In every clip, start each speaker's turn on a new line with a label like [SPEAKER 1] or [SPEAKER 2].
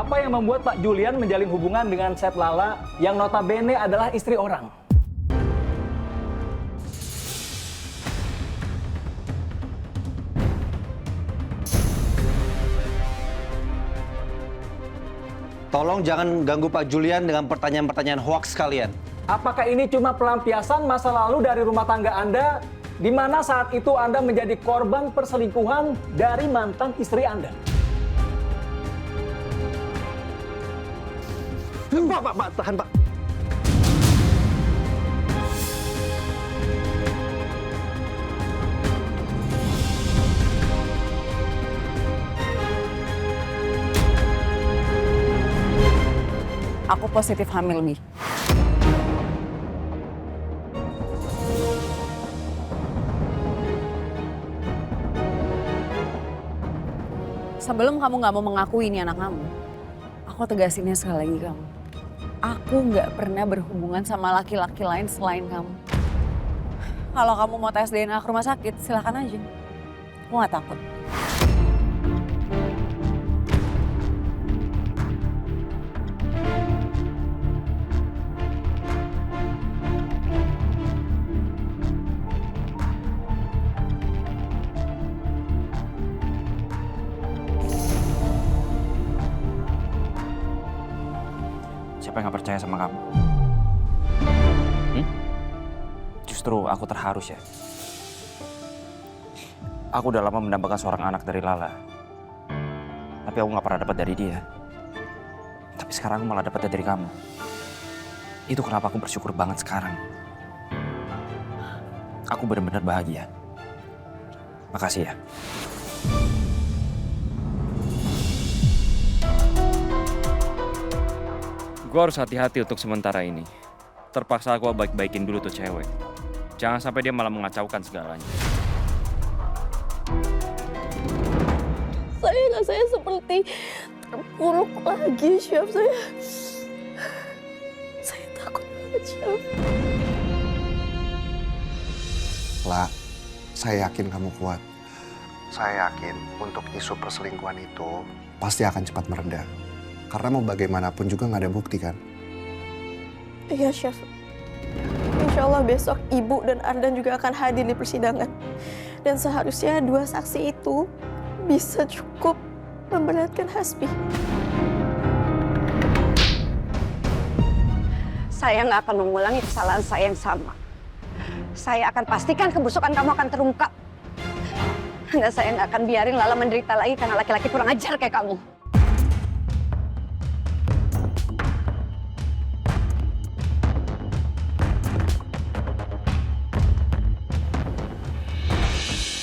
[SPEAKER 1] Apa yang membuat Pak Julian menjalin hubungan dengan Chef Lala yang notabene adalah istri orang?
[SPEAKER 2] Tolong jangan ganggu Pak Julian dengan pertanyaan-pertanyaan hoaks kalian.
[SPEAKER 1] Apakah ini cuma pelampiasan masa lalu dari rumah tangga Anda, di mana saat itu Anda menjadi korban perselingkuhan dari mantan istri Anda?
[SPEAKER 2] Pak, tahan Pak.
[SPEAKER 3] Aku positif hamil, Bi. Sebelum kamu nggak mau mengakui ini anak kamu, aku tegasinnya sekali lagi kamu. Aku nggak pernah berhubungan sama laki-laki lain selain kamu. Kalau kamu mau tes DNA ke rumah sakit, silakan aja. Aku nggak takut.
[SPEAKER 4] Siapa yang gak percaya sama kamu? Justru aku terharu ya. Aku udah lama mendapatkan seorang anak dari Lala. Tapi aku gak pernah dapat dari dia. Tapi sekarang aku malah dapatnya dari kamu. Itu kenapa aku bersyukur banget sekarang. Aku benar-benar bahagia. Makasih ya. Gue harus hati-hati untuk sementara ini. Terpaksa aku baik-baikin dulu tuh cewek. Jangan sampai dia malah mengacaukan segalanya.
[SPEAKER 5] Saya seperti terpuruk lagi, Chef. Saya takut banget, Chef.
[SPEAKER 6] La, saya yakin kamu kuat. Saya yakin untuk isu perselingkuhan itu pasti akan cepat mereda. Karena mau bagaimanapun juga nggak ada bukti kan?
[SPEAKER 5] Iya, Chef. Insya Allah besok Ibu dan Ardan juga akan hadir di persidangan. Dan seharusnya dua saksi itu bisa cukup memberatkan Hasbi.
[SPEAKER 7] Saya nggak akan mengulangi kesalahan saya yang sama. Saya akan pastikan kebusukan kamu akan terungkap. Dan saya nggak akan biarin Lala menderita lagi karena laki-laki kurang ajar kayak kamu.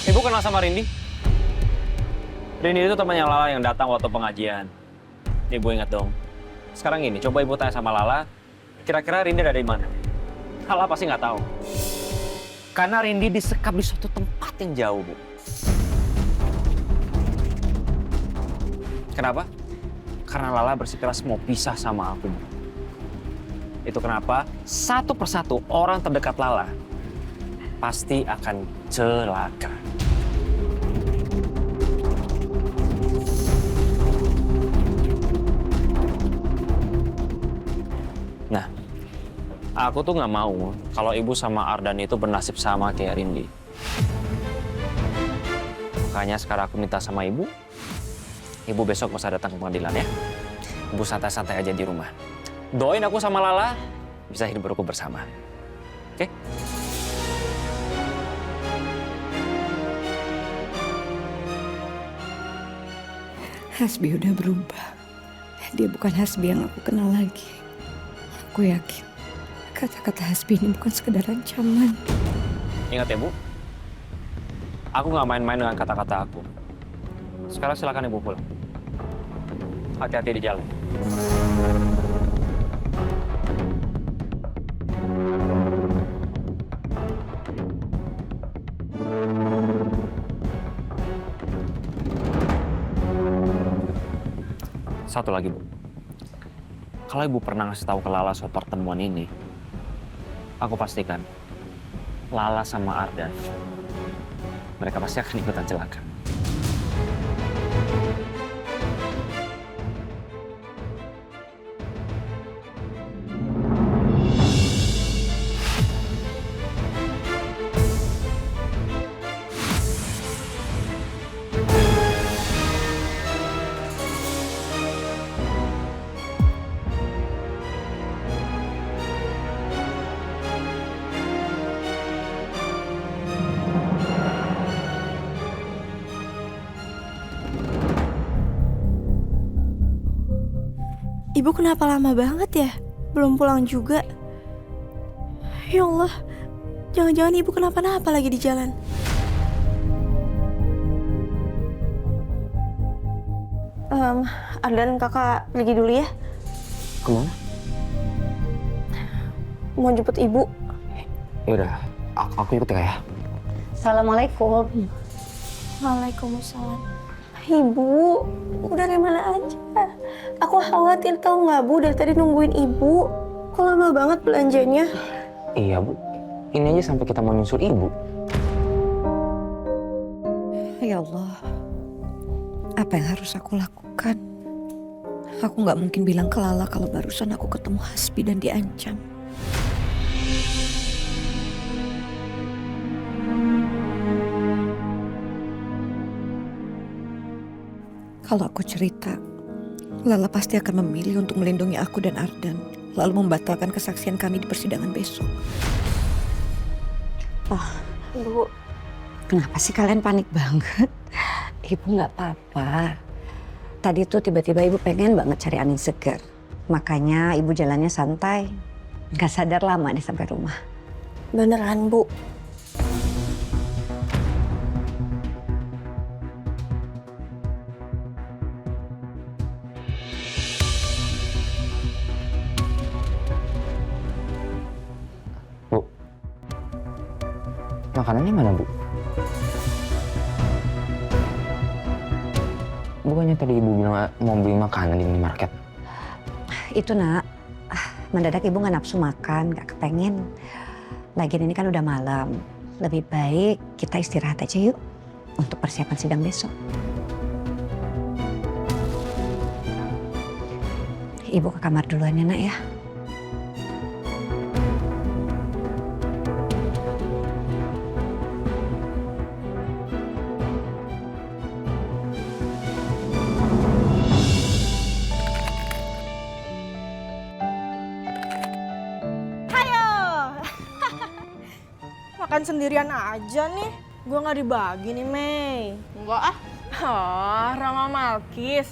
[SPEAKER 4] Ibu kenal sama Rindi? Rindi itu temannya Lala yang datang waktu pengajian. Ibu ingat dong. Sekarang ini, coba ibu tanya sama Lala, kira-kira Rindi ada di mana? Lala pasti nggak tahu. Karena Rindi disekap di suatu tempat yang jauh, Bu. Kenapa? Karena Lala bersikeras mau pisah sama aku, Bu. Itu kenapa satu persatu orang terdekat Lala pasti akan celaka. Nah, aku tuh nggak mau kalau ibu sama Ardan itu bernasib sama kayak Rindi. Makanya sekarang aku minta sama ibu besok masa datang ke pengadilan ya. Ibu santai-santai aja di rumah. Doain aku sama Lala bisa hidup berukun bersama. Oke?
[SPEAKER 8] Hasbi udah berubah. Dia bukan Hasbi yang aku kenal lagi. Aku yakin kata-kata Hasbi ini bukan sekedar ancaman.
[SPEAKER 4] Ingat ya, Bu. Aku nggak main-main dengan kata-kata aku. Sekarang silakan Ibu pulang. Hati-hati di jalan. Satu lagi, Bu. Kalau Ibu pernah ngasih tahu ke Lala soal pertemuan ini, aku pastikan Lala sama Ardan, mereka pasti akan ikutan celaka.
[SPEAKER 5] Ibu kenapa lama banget ya? Belum pulang juga. Ya Allah, jangan-jangan ibu kenapa-napa lagi di jalan. Ardan, kakak pergi dulu ya.
[SPEAKER 9] Kemana?
[SPEAKER 5] Mau jemput ibu.
[SPEAKER 9] Yaudah, aku ikut ya.
[SPEAKER 7] Assalamualaikum.
[SPEAKER 5] Waalaikumsalam. Ibu, udah dari mana aja? Aku khawatir tau nggak Bu, dari tadi nungguin ibu. Kok lama banget belanjanya?
[SPEAKER 9] Iya Bu, ini aja sampai kita mau nyusul ibu.
[SPEAKER 8] Ya Allah, apa yang harus aku lakukan? Aku nggak mungkin bilang ke Lala kalau barusan aku ketemu Hasbi dan diancam. Kalau aku cerita, Lala pasti akan memilih untuk melindungi aku dan Ardan, lalu membatalkan kesaksian kami di persidangan besok.
[SPEAKER 7] Bu, kenapa sih kalian panik banget? Ibu nggak apa-apa. Tadi tuh tiba-tiba ibu pengen banget cari angin segar. Makanya ibu jalannya santai. Nggak sadar lama deh sampai rumah.
[SPEAKER 5] Beneran Bu.
[SPEAKER 9] Bu, makanannya mana Bu? Bukannya tadi ibu bilang mau beli makanan di minimarket?
[SPEAKER 7] Itu nak, mendadak ibu nggak nafsu makan, nggak kepengen. Lagian ini kan udah malam. Lebih baik kita istirahat aja yuk untuk persiapan sidang besok. Ibu ke kamar duluan ya nak ya.
[SPEAKER 5] Makan sendirian aja nih. Gue nggak dibagi nih, Mei. Enggak ah. Oh, Rama Malkis.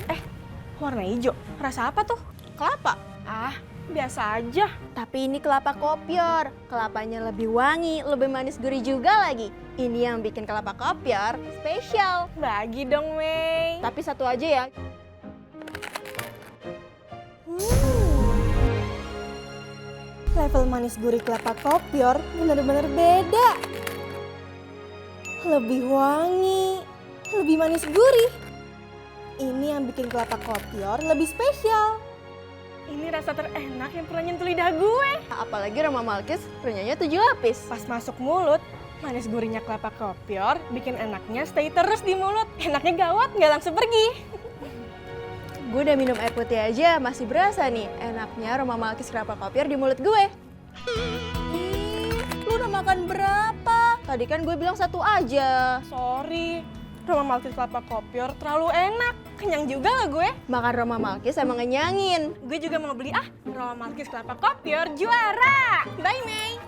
[SPEAKER 5] Warna hijau. Rasa apa tuh? Kelapa. Ah, biasa aja. Tapi ini kelapa kopior. Kelapanya lebih wangi, lebih manis gurih juga lagi. Ini yang bikin kelapa kopior spesial. Bagi dong, Mei. Tapi satu aja ya. Level manis gurih kelapa kopior bener-bener beda. Lebih wangi, lebih manis gurih. Ini yang bikin kelapa kopior lebih spesial. Ini rasa terenak yang pernah nyentuh lidah gue. Apalagi Rama Malkis renyahnya 7 lapis. Pas masuk mulut, manis gurihnya kelapa kopior bikin enaknya stay terus di mulut. Enaknya gawat, nggak langsung pergi. Gue udah minum air putih aja, masih berasa nih enaknya Rama Malkis kelapa kopior di mulut gue. Lu udah makan berapa? Tadi kan gue bilang satu aja. Sorry, Rama Malkis kelapa kopior terlalu enak. Kenyang juga lah gue. Makan Rama Malkis emang ngenyangin. Gue juga mau beli Rama Malkis kelapa kopior juara. Bye, Mei.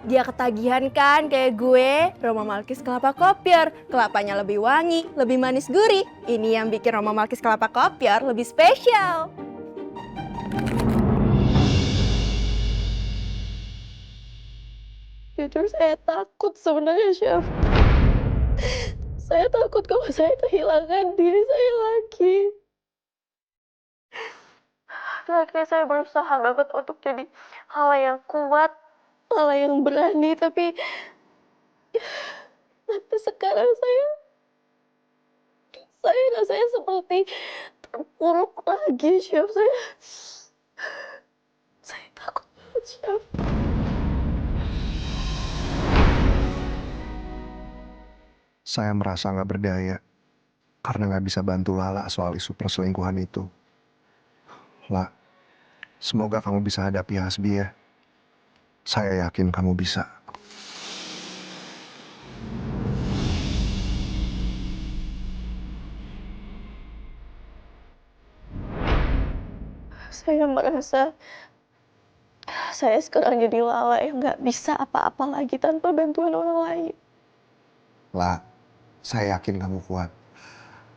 [SPEAKER 5] Dia ketagihan kan kayak gue. Rama Malkis kelapa kopior. Kelapanya lebih wangi, lebih manis gurih. Ini yang bikin Rama Malkis kelapa kopior lebih spesial. Jujur saya takut sebenarnya, Chef. Saya takut kalau saya kehilangan diri saya lagi. Lagi saya berusaha banget untuk jadi hal yang kuat, hal yang berani, tapi sekarang saya rasanya seperti terpuruk lagi, Chef. Saya takut banget, Chef.
[SPEAKER 6] Saya merasa nggak berdaya karena nggak bisa bantu Lala soal isu perselingkuhan itu. La, semoga kamu bisa hadapi Hasbi ya. Saya yakin kamu bisa.
[SPEAKER 5] Saya merasa saya sekarang jadi Lala yang nggak bisa apa-apa lagi tanpa bantuan orang lain.
[SPEAKER 6] La, saya yakin kamu kuat.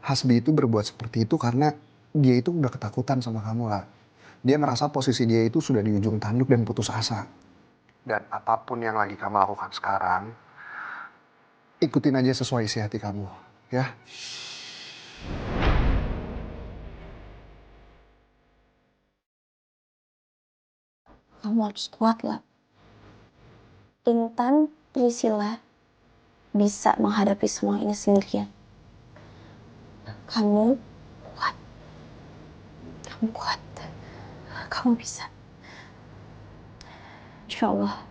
[SPEAKER 6] Hasbi itu berbuat seperti itu karena dia itu udah ketakutan sama kamu, La. Dia merasa posisi dia itu sudah di ujung tanduk dan putus asa. Dan apapun yang lagi kamu lakukan sekarang, ikutin aja sesuai isi hati kamu, ya.
[SPEAKER 5] Kamu harus kuat lah. Intan, Priscilla bisa menghadapi semua ini sendirian. Kamu kuat. Kamu kuat. Kamu bisa. Insya Allah.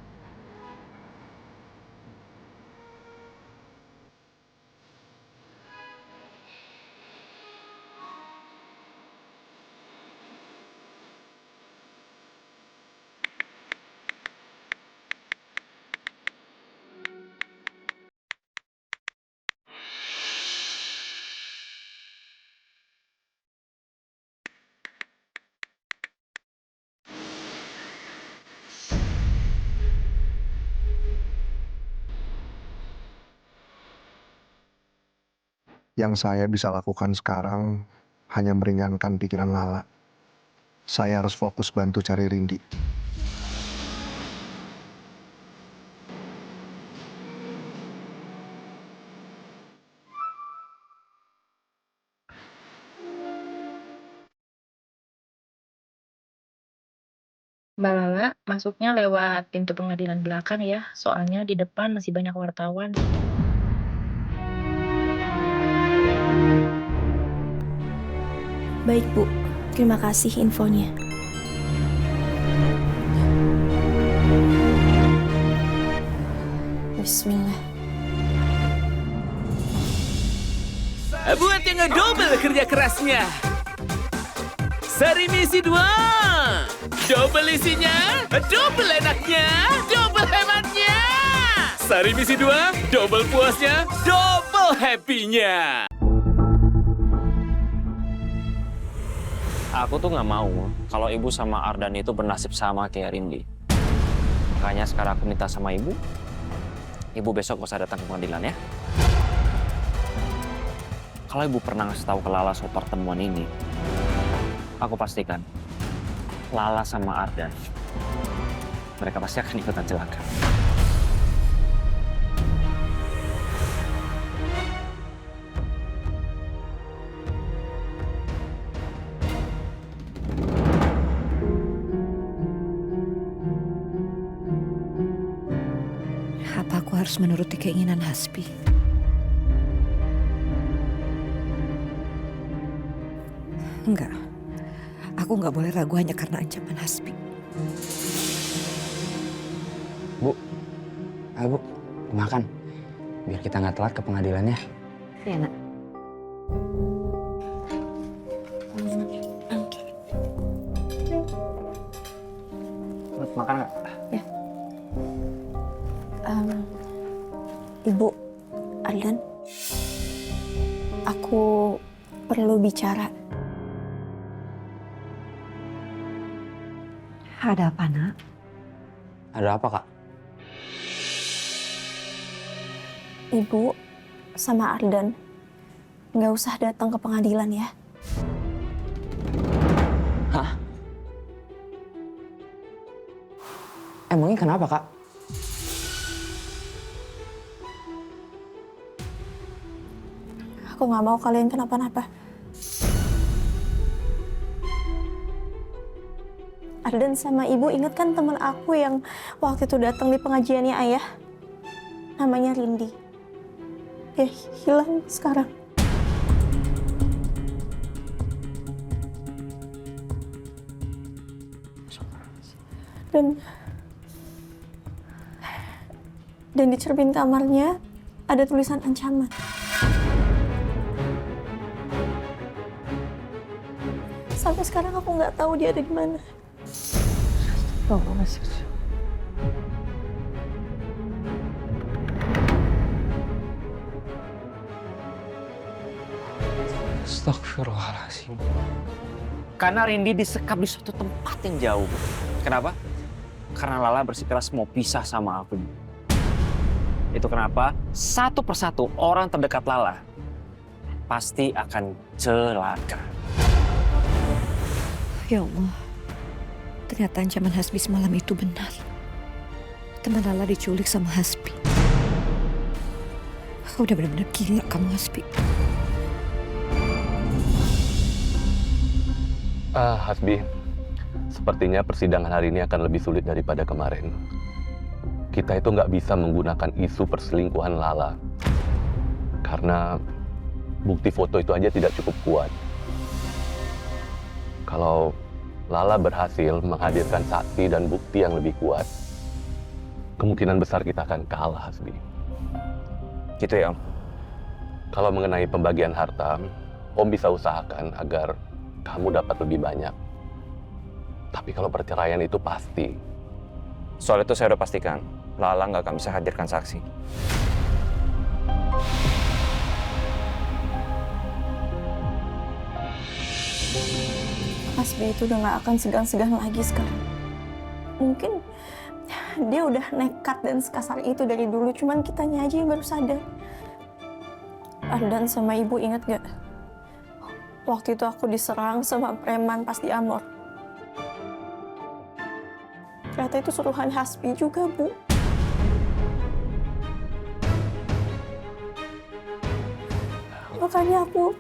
[SPEAKER 6] Yang saya bisa lakukan sekarang hanya meringankan pikiran Lala. Saya harus fokus bantu cari Rindy.
[SPEAKER 10] Mbak Lala, masuknya lewat pintu pengadilan belakang ya, soalnya di depan masih banyak wartawan.
[SPEAKER 5] Baik, Bu. Terima kasih infonya. Bismillah.
[SPEAKER 11] Buat yang ngedouble kerja kerasnya. Sari misi 2. Double isinya, double enaknya, double hematnya. Sari misi 2, double puasnya, double happy-nya.
[SPEAKER 4] Aku tuh nggak mau kalau ibu sama Ardan itu bernasib sama kayak Rindy. Makanya sekarang aku minta sama ibu besok gak usah datang ke pengadilan ya. Kalau ibu pernah ngasih tahu ke Lala soal pertemuan ini, aku pastikan Lala sama Ardan, mereka pasti akan ikutan celaka.
[SPEAKER 8] Apa aku harus menuruti keinginan Hasbi? Enggak. Aku nggak boleh ragu hanya karena ancaman Hasbi.
[SPEAKER 9] Bu, ayo Bu, makan. Biar kita nggak telat ke pengadilannya.
[SPEAKER 7] Iya, Nak.
[SPEAKER 9] Makan nggak?
[SPEAKER 5] Ibu, Ardan, aku perlu bicara.
[SPEAKER 7] Ada apa, Nak?
[SPEAKER 9] Ada apa, Kak?
[SPEAKER 5] Ibu sama Ardan nggak usah datang ke pengadilan ya.
[SPEAKER 9] Hah? Emangnya kenapa, Kak?
[SPEAKER 5] Aku nggak mau kalian kenapa-napa. Ardan sama ibu ingat kan teman aku yang waktu itu datang di pengajiannya ayah? Namanya Rindy. Dia hilang sekarang. Dan di cermin kamarnya ada tulisan ancaman. Sampai sekarang aku nggak tahu dia ada di mana.
[SPEAKER 9] Astagfirullahaladzim.
[SPEAKER 4] Karena Rindy disekap di suatu tempat yang jauh. Kenapa? Karena Lala bersikeras mau pisah sama aku. Itu kenapa satu persatu orang terdekat Lala pasti akan celaka.
[SPEAKER 8] Ya Allah, Ternyata ancaman Hasbi semalam itu benar. Teman Lala diculik sama Hasbi. Udah benar-benar gila kamu, Hasbi.
[SPEAKER 12] Hasbi, sepertinya persidangan hari ini akan lebih sulit daripada kemarin. Kita itu nggak bisa menggunakan isu perselingkuhan Lala. Karena bukti foto itu aja tidak cukup kuat. Kalau Lala berhasil menghadirkan saksi dan bukti yang lebih kuat, kemungkinan besar kita akan kalah, Hasbi.
[SPEAKER 4] Gitu ya, Om?
[SPEAKER 12] Kalau mengenai pembagian harta, Om bisa usahakan agar kamu dapat lebih banyak. Tapi kalau perceraian itu pasti.
[SPEAKER 4] Soal itu saya udah pastikan, Lala nggak akan bisa hadirkan saksi.
[SPEAKER 5] Hasbi itu udah gak akan segan-segan lagi sekarang. Mungkin dia udah nekat dan sekasar itu dari dulu, cuman kitanya aja yang baru sadar. Ardan sama ibu ingat gak? Waktu itu aku diserang sama preman pas di Amor. Ternyata itu suruhan Hasbi juga, Bu. Makanya aku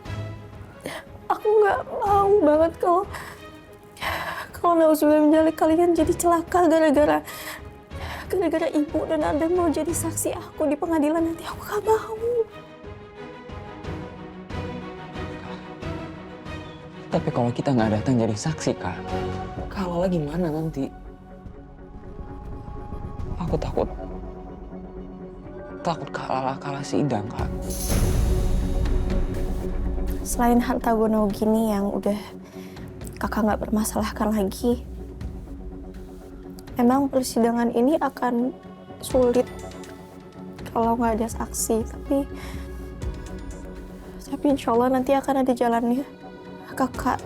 [SPEAKER 5] nggak mau banget kalau nauzubillah menjalik kalian jadi celaka gara-gara ibu dan Ardan mau jadi saksi aku di pengadilan nanti. Aku gak mau.
[SPEAKER 9] Tapi kalau kita nggak datang jadi saksi, Kak, kalau lagi mana nanti? Aku takut kalah sidang, Kak.
[SPEAKER 5] Selain harta gono gini yang udah kakak nggak permasalahkan lagi, emang persidangan ini akan sulit kalau nggak ada saksi. Tapi insya Allah nanti akan ada jalannya. Kakak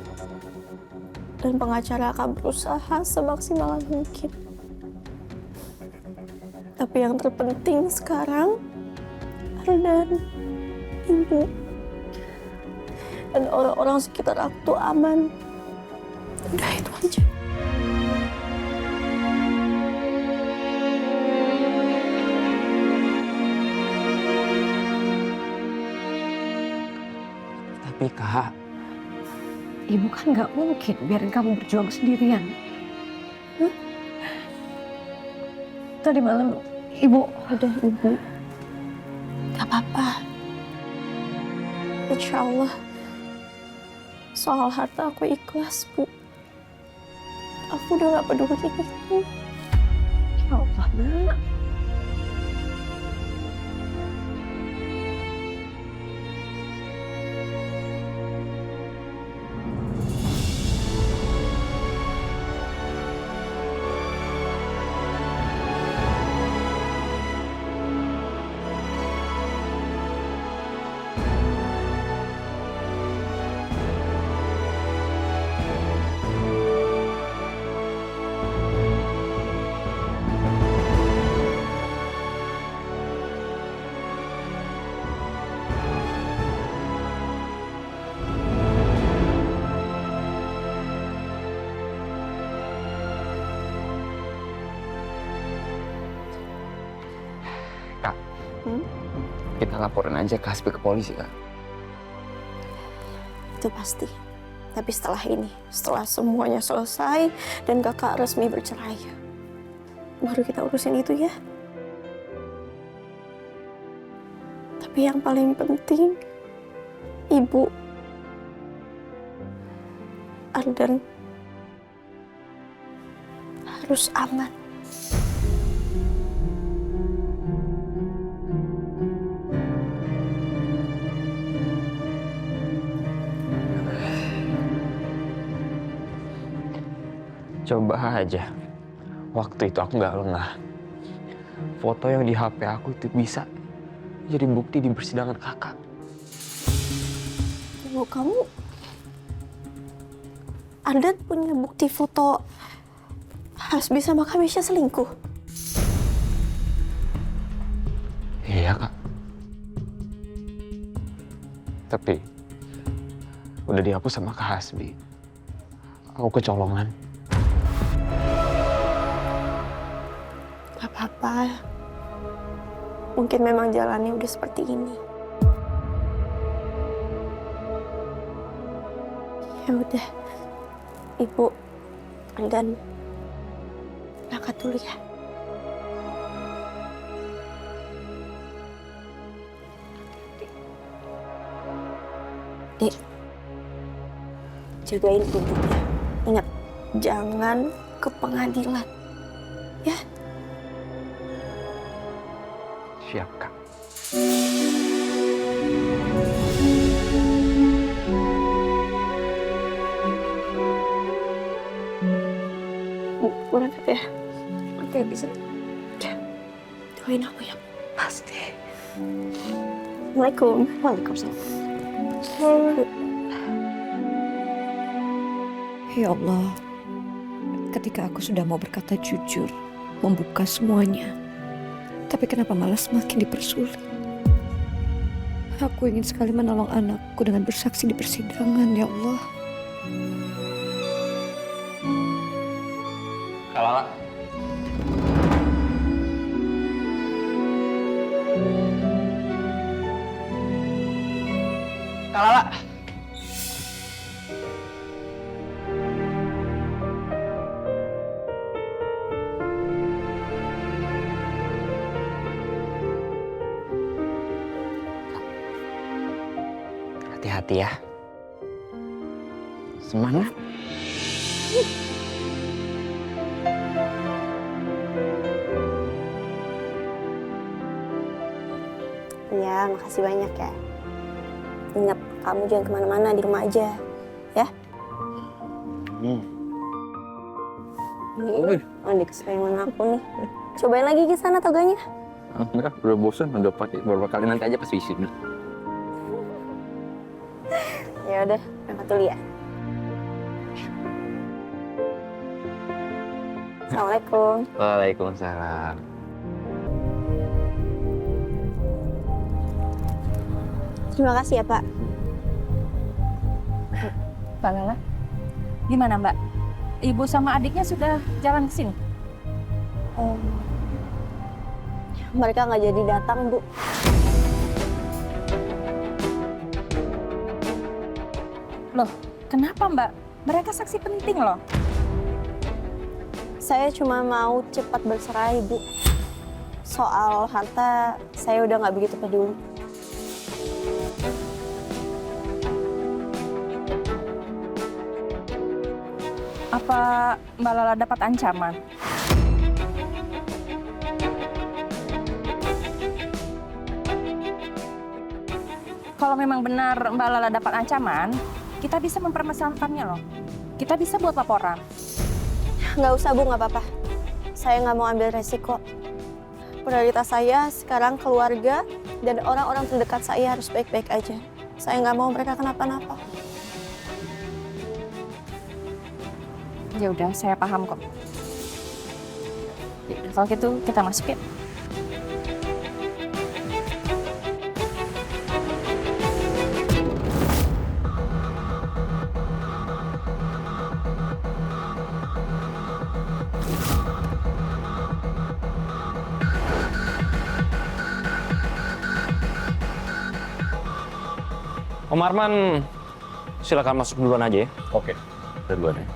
[SPEAKER 5] dan pengacara akan berusaha semaksimal mungkin. Tapi yang terpenting sekarang, Ardan, ibu, dan orang-orang sekitar aku aman. Udah itu aja.
[SPEAKER 9] Tapi Kak,
[SPEAKER 8] Ibu kan nggak mungkin biarin kamu berjuang sendirian. Tadi malam Ibu...
[SPEAKER 5] Udah, Ibu. Gak apa-apa. Insya Allah. Soal harta aku ikhlas, Bu. Aku udah gak peduli itu.
[SPEAKER 8] Ya Allah, Nak.
[SPEAKER 9] Kita laporin aja ke Hasbi ke polisi, Kak.
[SPEAKER 5] Itu pasti. Tapi setelah ini, setelah semuanya selesai dan kakak resmi bercerai, baru kita urusin itu ya. Tapi yang paling penting, Ibu, Ardan harus aman.
[SPEAKER 9] Coba aja, waktu itu aku nggak lengah. Foto yang di HP aku itu bisa jadi bukti di persidangan kakak.
[SPEAKER 5] Ibu, kamu... Ardan punya bukti foto Hasbi sama Kamisya selingkuh?
[SPEAKER 9] Iya, Kak. Tapi udah dihapus sama Kak Hasbi. Aku kecolongan.
[SPEAKER 5] apa-apa. Mungkin memang jalannya udah seperti ini. Ya udah, Ibu dan berangkat dulu ya. Dek, jagain pintunya. Ingat, jangan ke pengadilan. Ya?
[SPEAKER 9] Siap, Kak.
[SPEAKER 5] Berangkat ya.
[SPEAKER 7] Oke, bisa.
[SPEAKER 5] Doain aku ya.
[SPEAKER 7] Pasti.
[SPEAKER 5] Assalamualaikum.
[SPEAKER 7] Waalaikumsalam.
[SPEAKER 8] Ya Allah, ketika aku sudah mau berkata jujur, membuka semuanya, tapi kenapa malah semakin dipersulit? Aku ingin sekali menolong anakku dengan bersaksi di persidangan, ya Allah.
[SPEAKER 9] Kak Lala. Kak Lala. Hati-hati ya. Semangat.
[SPEAKER 5] Ya, makasih banyak ya. Ingat, kamu jangan kemana-mana, di rumah aja. Ya? Ini kesayangan aku nih. Cobain lagi ke sana toganya.
[SPEAKER 9] Enggak, udah bosan, udah pakai beberapa kali, nanti aja pas wisuda.
[SPEAKER 5] Ya udah, berangkat dulu ya. Assalamualaikum.
[SPEAKER 9] Waalaikumsalam.
[SPEAKER 5] Terima kasih ya, Pak.
[SPEAKER 3] Mbak Lala, gimana Mbak? Ibu sama adiknya sudah jalan ke sini?
[SPEAKER 5] Mereka nggak jadi datang, Bu.
[SPEAKER 3] Loh, kenapa Mbak? Mereka saksi penting loh.
[SPEAKER 5] Saya cuma mau cepat berserah, Ibu. Soal harta, saya udah nggak begitu peduli.
[SPEAKER 3] Apa Mbak Lala dapat ancaman? Kalau memang benar Mbak Lala dapat ancaman, kita bisa mempermasalahkannya loh. Kita bisa buat laporan.
[SPEAKER 5] Nggak usah, Bu, nggak apa-apa. Saya nggak mau ambil resiko. Prioritas saya sekarang keluarga dan orang-orang terdekat saya harus baik-baik aja. Saya nggak mau mereka kenapa-napa.
[SPEAKER 3] Ya udah, saya paham kok. Ya, kalau gitu kita masuk ya.
[SPEAKER 4] Om Arman, silakan masuk duluan aja ya.
[SPEAKER 12] Oke, saya duluan ya.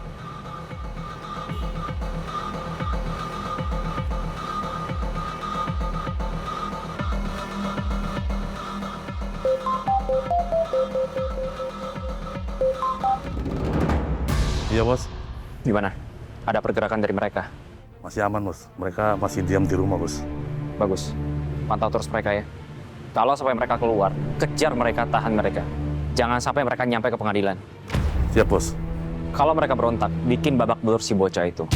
[SPEAKER 13] Iya, Bos.
[SPEAKER 4] Gimana? Ada pergerakan dari mereka?
[SPEAKER 13] Masih aman, Bos. Mereka masih diam di rumah, Bos.
[SPEAKER 4] Bagus. Pantau terus mereka ya. Kalau sampai mereka keluar, kejar mereka, tahan mereka. Jangan sampai mereka nyampe ke pengadilan.
[SPEAKER 13] Siap, Bos.
[SPEAKER 4] Kalau mereka berontak, bikin babak belur si bocah itu.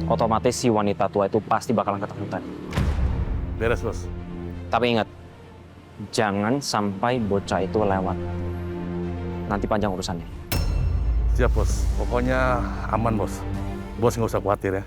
[SPEAKER 4] Otomatis si wanita tua itu pasti bakalan ketakutan.
[SPEAKER 13] Beres, Bos.
[SPEAKER 4] Tapi ingat, jangan sampai bocah itu lewat. Nanti panjang urusannya.
[SPEAKER 13] Siap, Bos. Pokoknya aman, Bos. Bos nggak usah khawatir ya.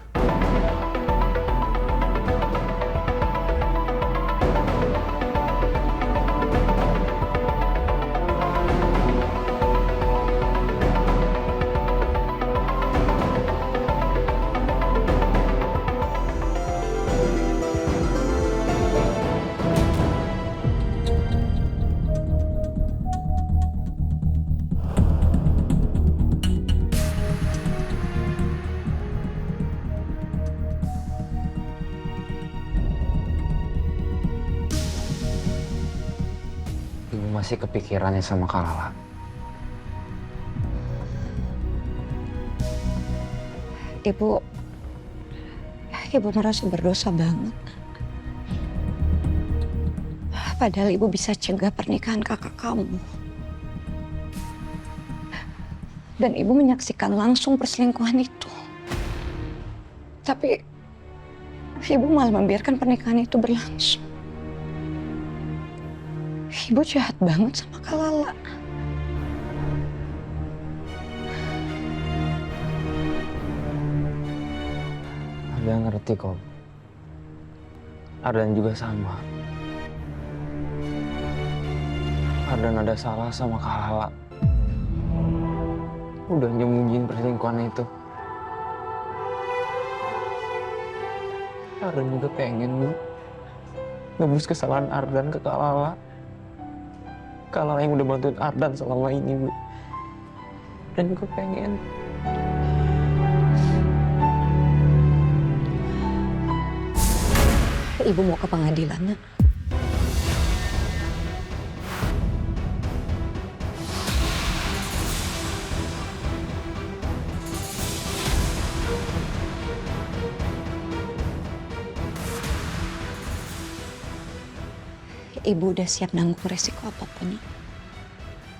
[SPEAKER 9] masih kepikirannya sama Kak Lala.
[SPEAKER 7] Ibu merasa berdosa banget. Padahal ibu bisa cegah pernikahan kakak kamu. Dan ibu menyaksikan langsung perselingkuhan itu. Tapi ibu malah membiarkan pernikahan itu berlangsung. Ibu jahat banget sama Kak Lala.
[SPEAKER 9] Ardan ngerti kok. Ardan juga sama. Ardan ada salah sama Kak Lala. Udah nyembunyiin perselingkuhan itu. Ardan juga pengen, Bu, nebus kesalahan Ardan ke Kak Lala. Kak Lala yang udah bantuin Ardan selama ini, Bu. Dan juga pengen
[SPEAKER 7] Ibu mau ke pengadilan, Nak. Ibu udah siap nanggung resiko apapun.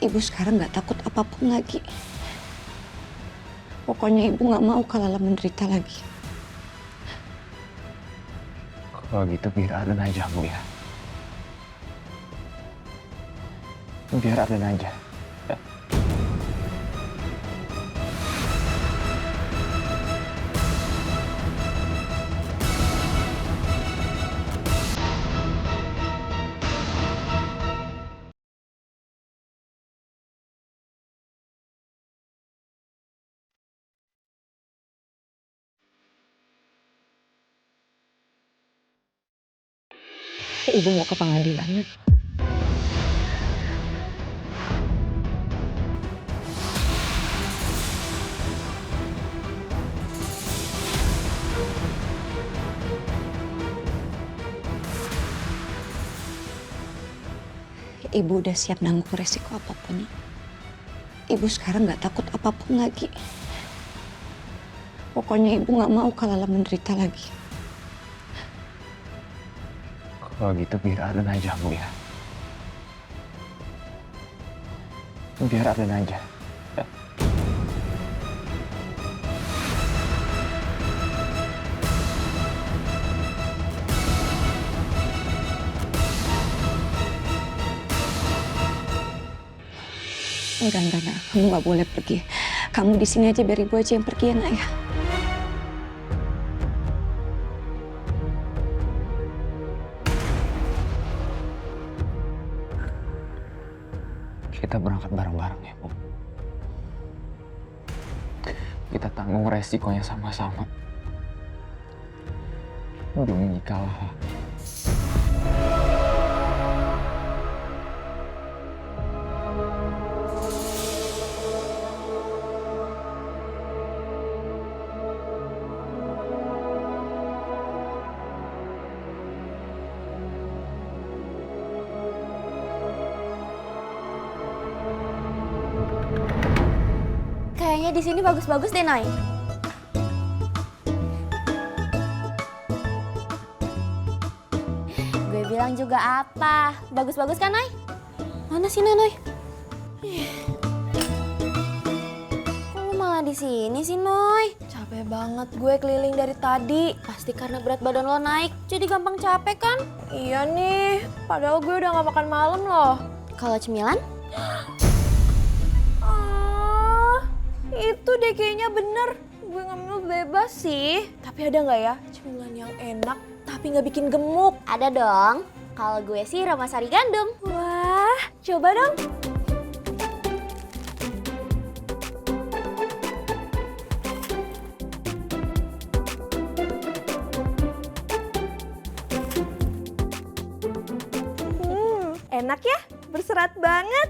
[SPEAKER 7] Ibu sekarang nggak takut apapun lagi. Pokoknya ibu nggak mau Kak Lala menderita lagi.
[SPEAKER 9] kalau gitu biar Ardan aja, Bu ya. Biar Ardan aja. Ya.
[SPEAKER 7] Ibu mau ke pengadilan. Ibu udah siap nanggung resiko apapun. Ibu sekarang nggak takut apapun lagi. Pokoknya ibu nggak mau Kak Lala menderita lagi.
[SPEAKER 9] Kalau gitu biar Ardan aja, Bu ya. Biar Ardan aja. Ya.
[SPEAKER 7] Enggak. Kamu nggak boleh pergi. Kamu di sini aja biar ibu aja yang pergi ya, Nak ya.
[SPEAKER 9] Kita berangkat bareng-bareng ya, Bu. Kita tanggung resikonya sama-sama. Demi Kak Lala.
[SPEAKER 5] Kayaknya di sini bagus-bagus deh, Nay. Gue bilang juga apa? Bagus-bagus kan, Nay? Mana sih, Nay? Kok lu malah di sini sih, Noy? Capek banget gue keliling dari tadi. Pasti karena berat badan lo naik, jadi gampang capek kan? Iya nih, padahal gue udah gak makan malam loh. Kalau cemilan? Itu deh kayaknya bener. Gue ngambil bebas sih. Tapi ada nggak ya cemilan yang enak tapi nggak bikin gemuk? Ada dong. Kalau gue sih Ramasari Gandum. Wah, coba dong. Enak ya? Berserat banget.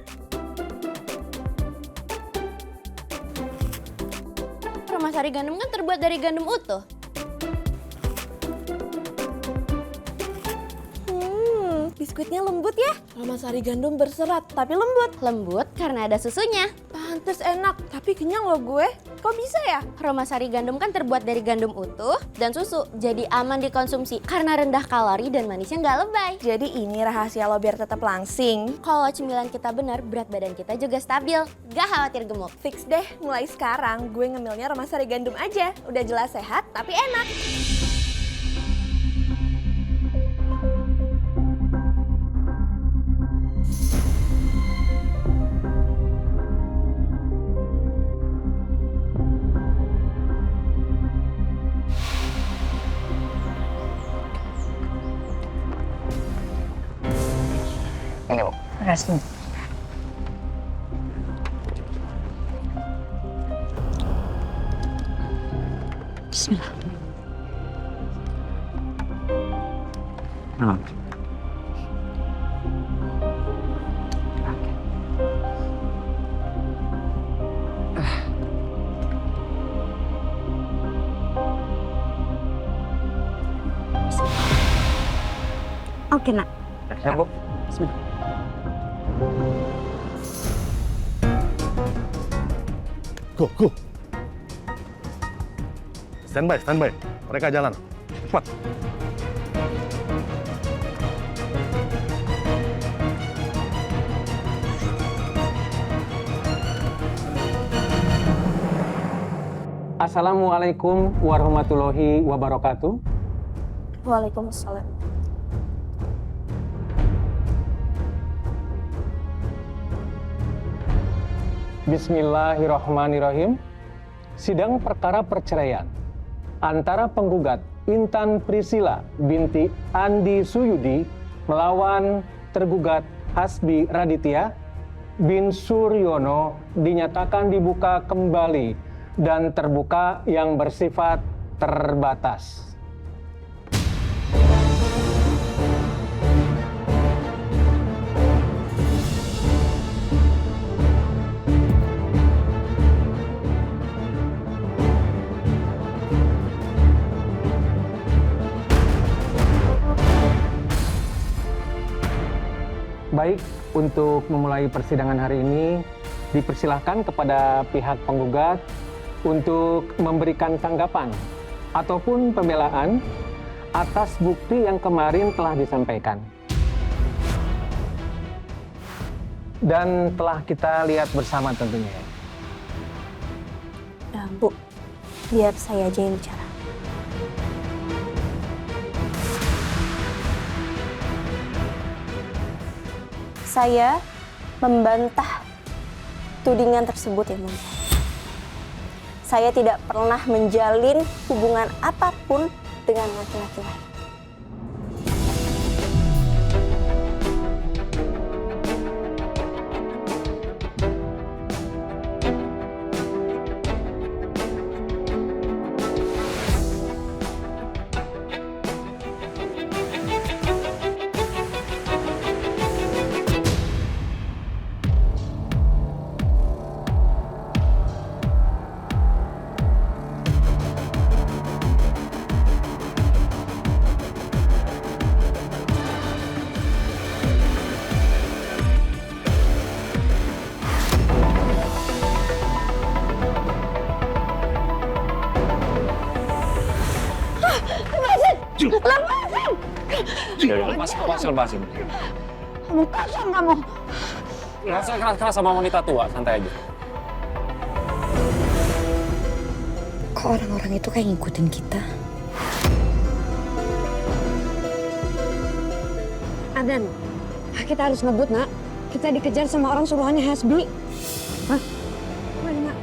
[SPEAKER 5] Ramasari Gandum kan terbuat dari gandum utuh. Biskuitnya lembut ya. Ramasari gandum berserat tapi lembut.
[SPEAKER 14] Lembut karena ada susunya.
[SPEAKER 5] Pantes enak, tapi kenyang loh gue. Kok bisa ya?
[SPEAKER 14] Ramasari gandum kan terbuat dari gandum utuh dan susu, jadi aman dikonsumsi karena rendah kalori dan manisnya nggak lebay.
[SPEAKER 5] Jadi ini rahasia lo biar tetap langsing.
[SPEAKER 14] Kalau cemilan kita benar, berat badan kita juga stabil. Gak khawatir gemuk.
[SPEAKER 5] Fix deh, mulai sekarang gue ngemilnya Ramasari gandum aja. Udah jelas sehat tapi enak.
[SPEAKER 9] Ini Bu.
[SPEAKER 7] Makasih. Bismillah. Oke, Nak.
[SPEAKER 9] Ya, Bu. Bismillah.
[SPEAKER 13] Go. Standby. Mereka jalan. Cepat.
[SPEAKER 1] Assalamualaikum warahmatullahi wabarakatuh.
[SPEAKER 5] Waalaikumsalam.
[SPEAKER 1] Bismillahirrahmanirrahim. Sidang perkara perceraian antara penggugat Intan Priscilla binti Andi Suyudi melawan tergugat Hasbi Raditya bin Suryono dinyatakan dibuka kembali dan terbuka yang bersifat terbatas. Baik, untuk memulai persidangan hari ini, dipersilahkan kepada pihak penggugat untuk memberikan tanggapan ataupun pembelaan atas bukti yang kemarin telah disampaikan. Dan telah kita lihat bersama tentunya.
[SPEAKER 5] Bu, biar saya aja yang bicara. Saya membantah tudingan tersebut ya Mulia. Saya tidak pernah menjalin hubungan apapun dengan laki-laki lain.
[SPEAKER 4] Lepasin.
[SPEAKER 7] Kamu kasar kamu.
[SPEAKER 4] Rasa keras sama wanita tua, santai aja.
[SPEAKER 7] Kok orang-orang itu kayak ngikutin kita? Adan, kita harus ngebut, Nak. Kita dikejar sama orang suruhannya Hasbi. Hah? Mana, Nak?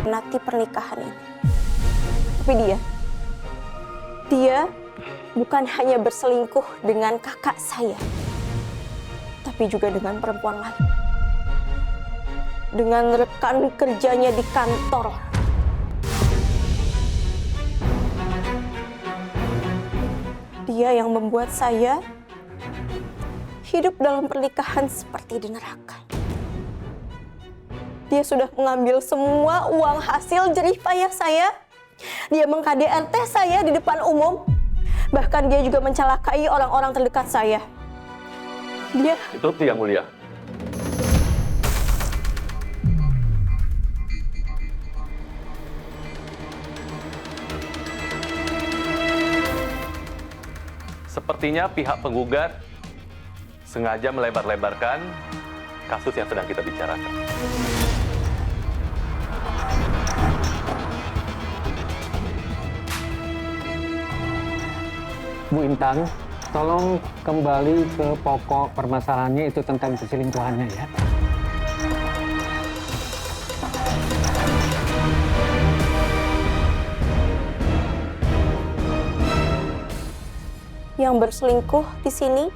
[SPEAKER 5] Menanti pernikahan ini. Tapi dia bukan hanya berselingkuh dengan kakak saya, tapi juga dengan perempuan lain. Dengan rekan kerjanya di kantor. dia yang membuat saya hidup dalam pernikahan seperti di neraka. Dia sudah mengambil semua uang hasil jerih payah saya. Dia meng-KDRT saya di depan umum. Bahkan dia juga mencelakai orang-orang terdekat saya. Dia...
[SPEAKER 12] Itu Yang Mulia. Sepertinya pihak penggugat sengaja melebar-lebarkan kasus yang sedang kita bicarakan.
[SPEAKER 1] Bu Intan, tolong kembali ke pokok permasalahannya itu tentang perselingkuhannya ya.
[SPEAKER 5] Yang berselingkuh di sini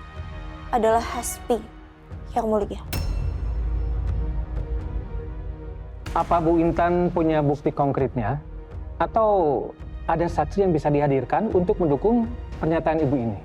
[SPEAKER 5] adalah Hasbi, Yang Mulia.
[SPEAKER 1] Apa Bu Intan punya bukti konkretnya? Atau ada saksi yang bisa dihadirkan untuk mendukung pernyataan Ibu ini?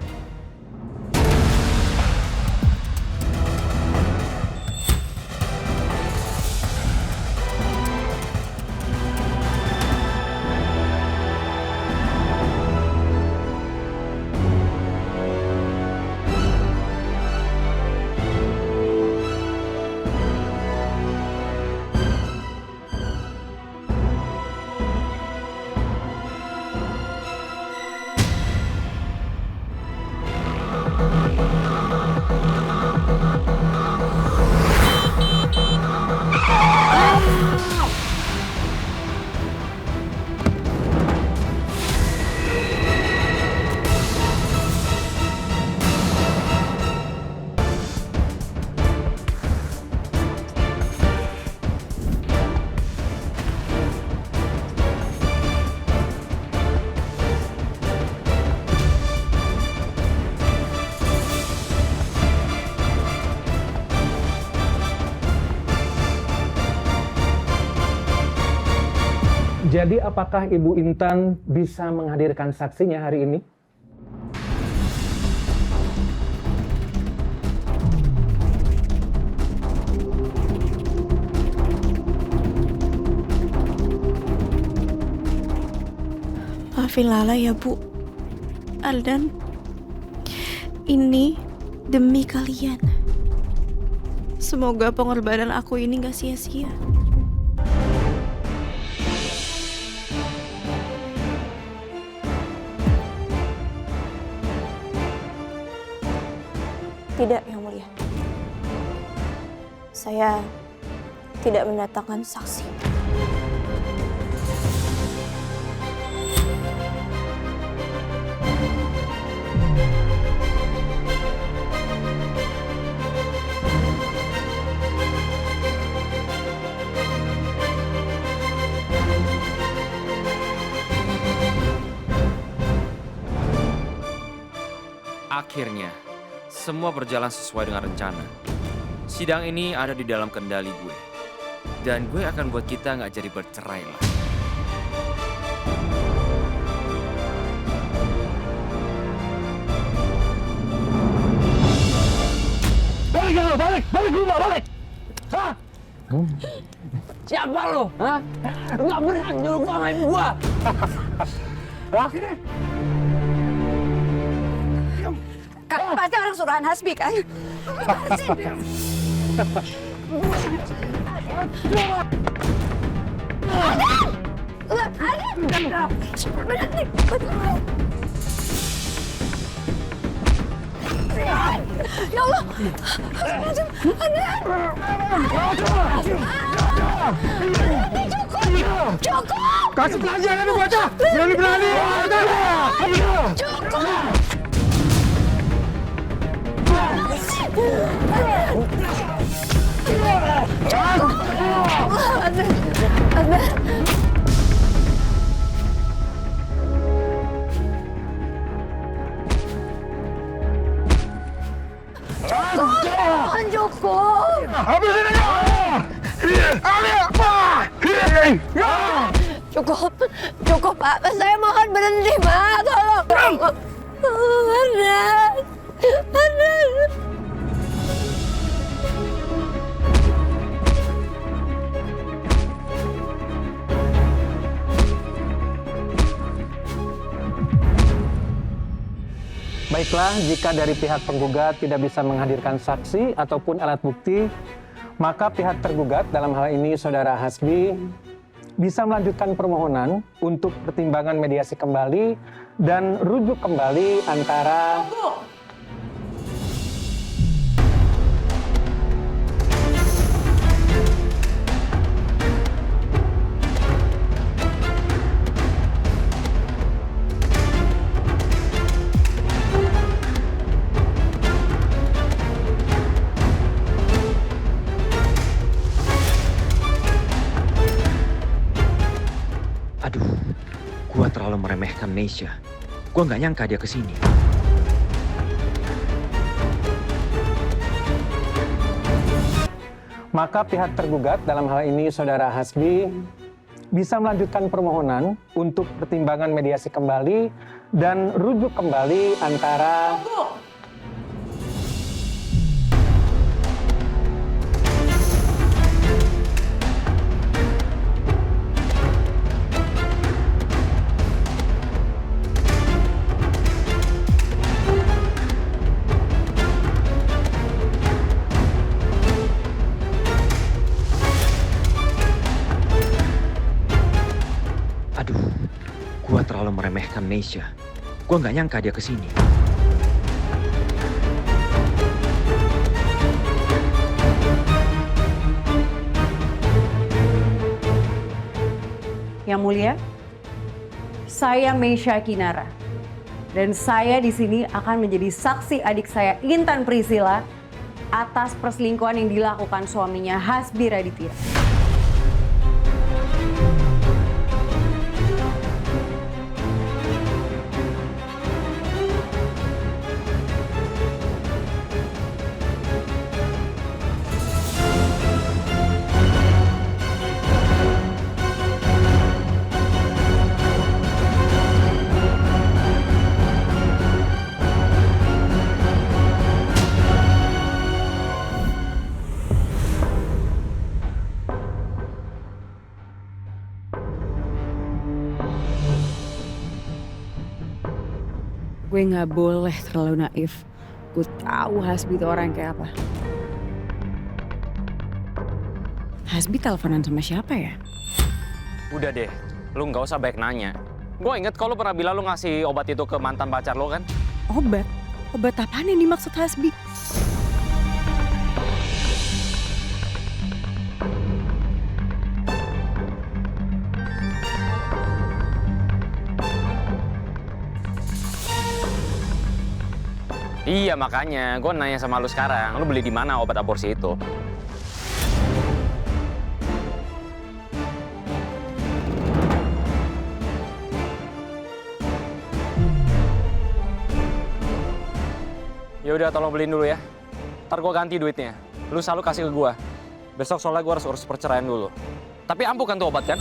[SPEAKER 1] Jadi apakah Ibu Intan bisa menghadirkan saksinya hari ini?
[SPEAKER 5] Maafin Lala ya Bu. Aldan, ini demi kalian. Semoga pengorbanan aku ini gak sia-sia. Tidak, Yang Mulia. Saya tidak mendatangkan saksi.
[SPEAKER 4] Akhirnya, semua berjalan sesuai dengan rencana. Sidang ini ada di dalam kendali gue. Dan gue akan buat kita nggak jadi bercerai lah.
[SPEAKER 11] Balik rumah, balik! Hah? Siapa lo? Hah? Lu nggak berani nyuruh gua sama ibu gua! Hah?
[SPEAKER 7] Kamu pasti orang suruhan Hasbi kan?
[SPEAKER 11] Ya Allah! Cukup! Kasih pelajaran nih bocah! Berani-berani! Cukup!
[SPEAKER 7] Cukup!
[SPEAKER 11] Cukup, Pak. Saya mohon berhenti, Pak. Tolong.
[SPEAKER 14] Ardan. Ardan.
[SPEAKER 1] Baiklah, jika dari pihak penggugat tidak bisa menghadirkan saksi ataupun alat bukti, maka pihak tergugat dalam hal ini Saudara Hasbi bisa melanjutkan permohonan untuk pertimbangan mediasi kembali dan rujuk kembali antara
[SPEAKER 9] Aduh, gua terlalu meremehkan Meisha. Gua nggak nyangka dia kesini.
[SPEAKER 1] maka pihak tergugat dalam hal ini Saudara Hasbi bisa melanjutkan permohonan untuk pertimbangan mediasi kembali dan rujuk kembali antara
[SPEAKER 9] Gua terlalu meremehkan Meisha. Gua nggak nyangka dia kesini.
[SPEAKER 3] Yang Mulia, saya Meisha Kinara. Dan saya di sini akan menjadi saksi adik saya Intan Priscilla atas perselingkuhan yang dilakukan suaminya Hasbi Raditya. Gue nggak boleh terlalu naif. Gue tahu Hasbi itu orang kayak apa. Hasbi teleponan sama siapa ya?
[SPEAKER 4] Udah deh, lu nggak usah baik nanya. Gue inget kalau lu pernah bilang lu ngasih obat itu ke mantan pacar lo kan?
[SPEAKER 3] Obat? Obat apaan yang dimaksud Hasbi?
[SPEAKER 4] Iya makanya, gue nanya sama lu sekarang, lu beli di mana obat aborsi itu? Ya udah, tolong beliin dulu ya. Ntar gue ganti duitnya. Lu selalu kasih ke gue. Besok soalnya gue harus urus perceraian dulu. Tapi ampuh kan tuh obat kan?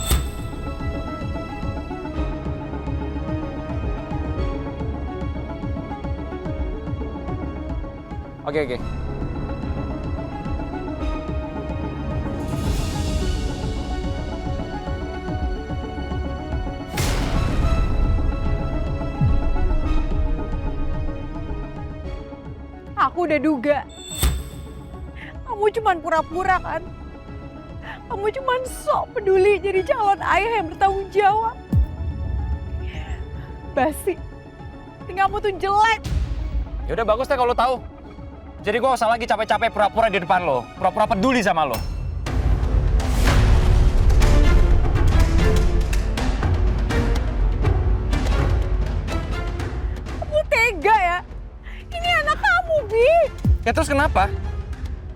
[SPEAKER 4] Oke.
[SPEAKER 3] Aku udah duga. Kamu cuman pura-pura kan? Kamu cuman sok peduli jadi calon ayah yang bertanggung jawab. Basi. Kamu tuh jelek.
[SPEAKER 4] Ya udah bagus deh kalau lu tahu. Jadi gue gak usah lagi capek-capek pura-pura di depan lo. Pura-pura peduli sama lo.
[SPEAKER 3] Kamu tega ya? Ini anak kamu, Bi.
[SPEAKER 4] Ya terus kenapa?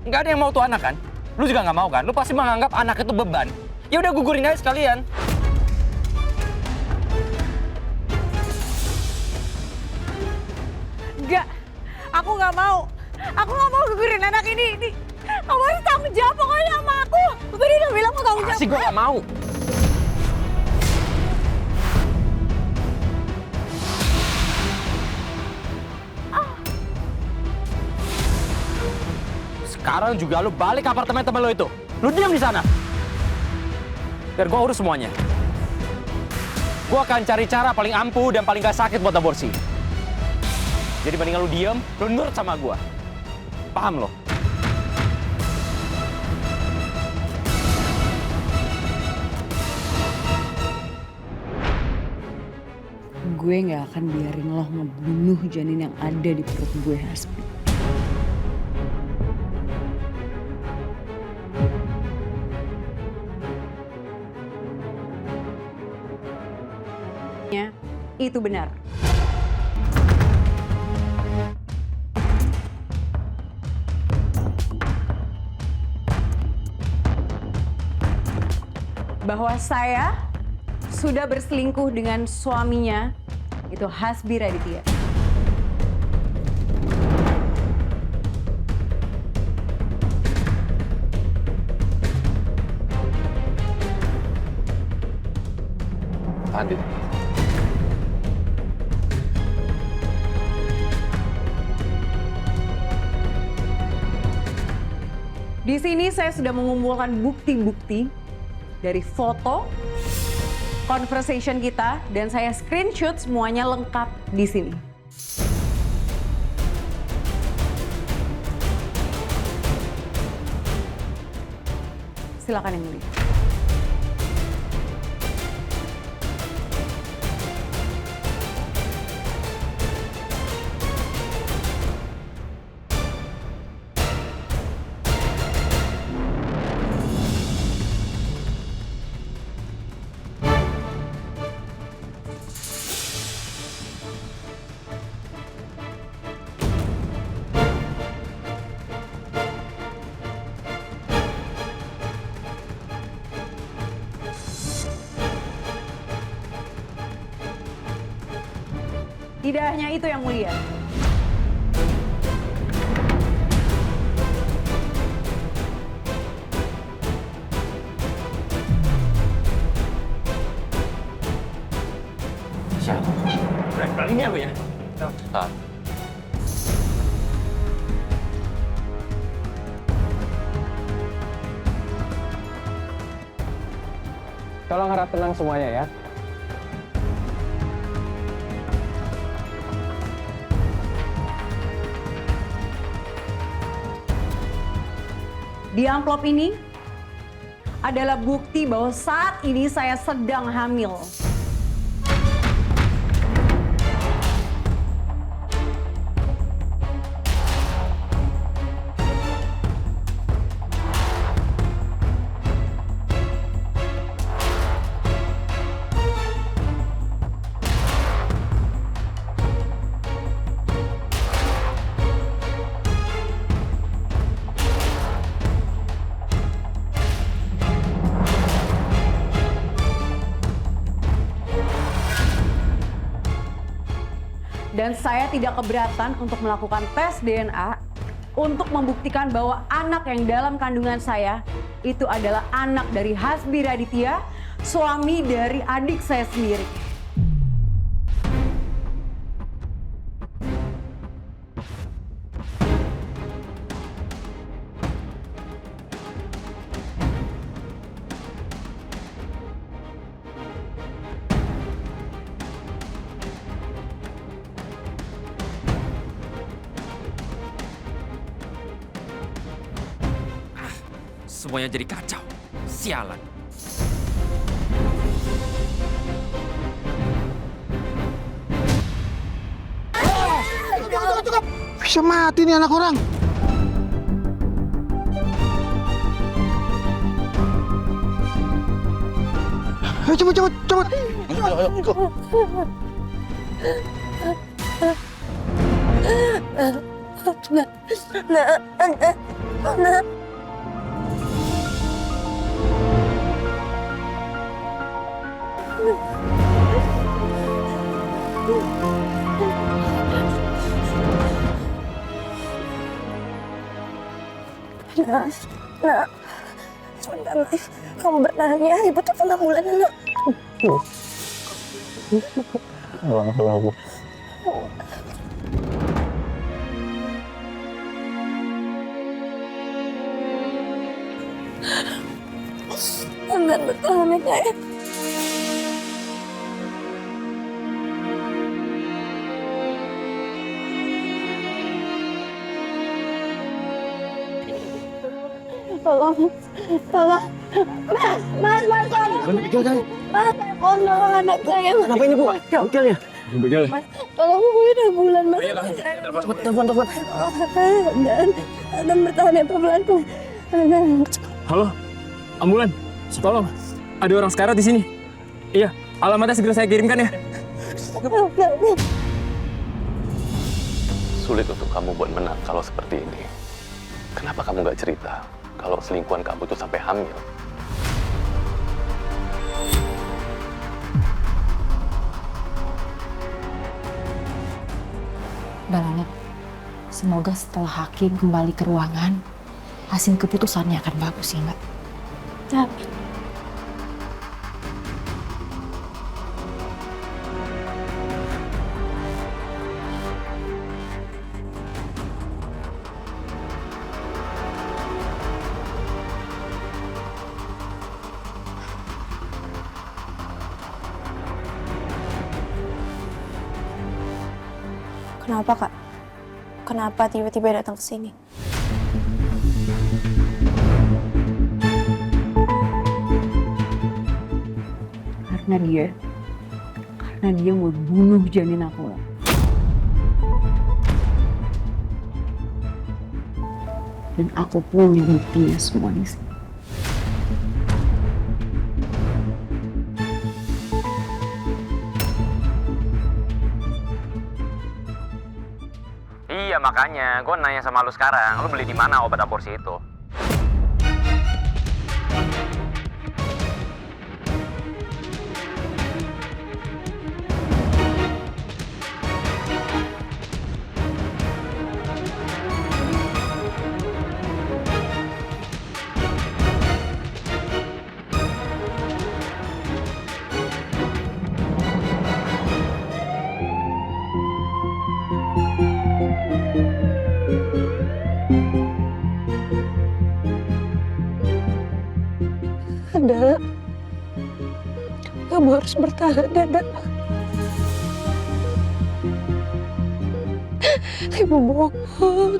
[SPEAKER 4] Nggak ada yang mau tuh anak kan? Lu juga nggak mau kan? Lu pasti menganggap anak itu beban. Ya udah gugurin aja sekalian.
[SPEAKER 3] Enggak, aku nggak mau. Aku nggak mau gugurin anak ini. Kamu harus tanggung jawab pokoknya sama aku. Aku udah bilang mau tanggung jawab.
[SPEAKER 4] Pasti gue nggak mau. Sekarang juga lu balik ke apartemen temen lu itu. Lu diam di sana. Biar gua urus semuanya. Gua akan cari cara paling ampuh dan paling gak sakit buat aborsi. Jadi mendingan lu diem, lu nurut sama gua. Paham lo?
[SPEAKER 3] Gue gak akan biarin lo ngebunuh janin yang ada di perut gue, Hasbi. Itu benar. Bahwa saya sudah berselingkuh dengan suaminya, itu Hasbi Raditya.
[SPEAKER 12] Andin.
[SPEAKER 3] Di sini saya sudah mengumpulkan bukti-bukti dari foto, conversation kita, dan saya screenshot semuanya lengkap di sini. Silakan yang mulia. Tidak hanya itu yang mulia.
[SPEAKER 4] Siapa? Berani-beraninya aku ya.
[SPEAKER 1] Tolong harap tenang semuanya ya.
[SPEAKER 3] Di amplop ini adalah bukti bahwa saat ini saya sedang hamil. Dan saya tidak keberatan untuk melakukan tes DNA untuk membuktikan bahwa anak yang dalam kandungan saya itu adalah anak dari Hasbi Raditya, suami dari adik saya sendiri.
[SPEAKER 4] Semuanya jadi kacau. Sialan.
[SPEAKER 11] Cukup. Bisa mati nih anak orang. Ayo cepet. Nah. Nak, sebentar lagi kamu bertahan ya, ibu telepon ambulan dulu.
[SPEAKER 6] Alhamdulillah.
[SPEAKER 11] 啊
[SPEAKER 6] Bu.
[SPEAKER 11] 啊
[SPEAKER 6] Bisa
[SPEAKER 11] Amban bertahan ya Kak ya. Tolong, tolong. Mas, tolong. Mas, tolong anak saya.
[SPEAKER 2] Kenapa ini, Bu? Bengkelnya.
[SPEAKER 11] Mas, tolong hubungin ambulan, Mas.
[SPEAKER 2] Telepon.
[SPEAKER 11] Dan bertahan ya pelan.
[SPEAKER 9] Halo, ambulan. Tolong, ada orang sekarat di sini. Iya, alamatnya segera saya kirimkan ya.
[SPEAKER 12] Sulit untuk kamu buat menang kalau seperti ini. Kenapa kamu nggak cerita kalau selingkuhan kamu itu sampai hamil?
[SPEAKER 10] Mbak, semoga setelah Hakim kembali ke ruangan, hasil keputusannya akan bagus ya Mbak.
[SPEAKER 11] Amin.
[SPEAKER 5] Kenapa, Kak? Kenapa tiba-tiba datang ke sini?
[SPEAKER 3] Karena dia mau bunuh janin aku. Dan aku punya buktinya semua di sini.
[SPEAKER 4] Iya makanya, gue nanya sama lu sekarang, lu beli di mana obat aborsi itu?
[SPEAKER 11] Ada. Kamu harus bertahan, Dada. Ibu mohon.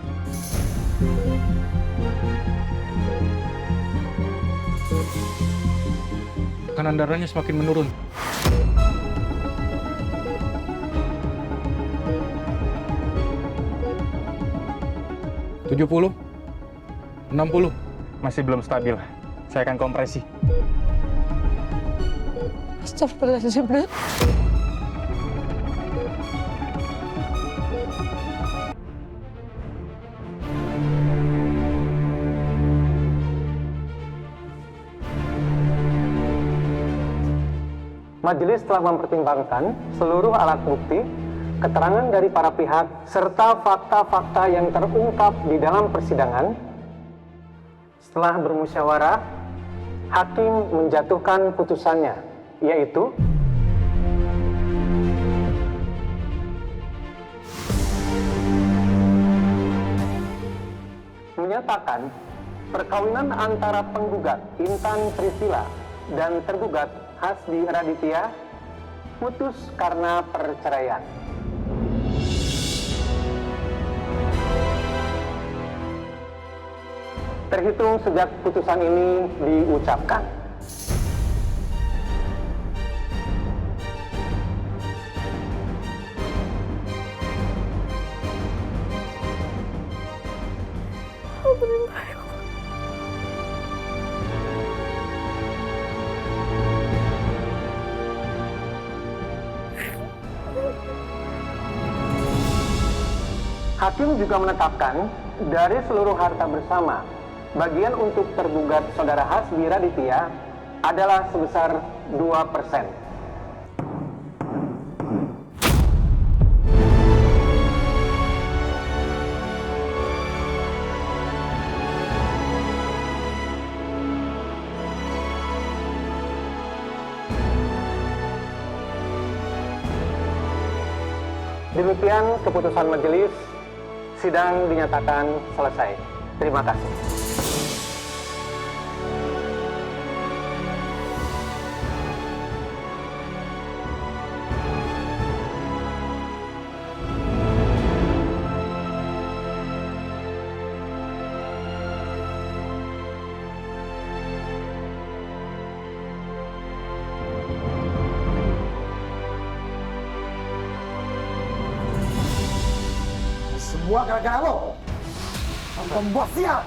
[SPEAKER 15] Tekanan darahnya semakin menurun. (70, 60) masih belum stabil. Saya akan kompresi.
[SPEAKER 11] Astagfirullahaladzim, Nak.
[SPEAKER 1] Majelis telah mempertimbangkan seluruh alat bukti, keterangan dari para pihak, serta fakta-fakta yang terungkap di dalam persidangan. Setelah bermusyawarah, Hakim menjatuhkan putusannya, yaitu menyatakan perkawinan antara penggugat Intan Priscilla dan tergugat Hasbi Raditya putus karena perceraian. Terhitung sejak putusan ini diucapkan. Hakim juga menetapkan dari seluruh harta bersama, bagian untuk tergugat saudara Hasbi Raditya adalah sebesar 2%. Demikian keputusan majelis, sidang dinyatakan selesai. Terima kasih.
[SPEAKER 16] Semua gara-gara lo. Pembuat sial.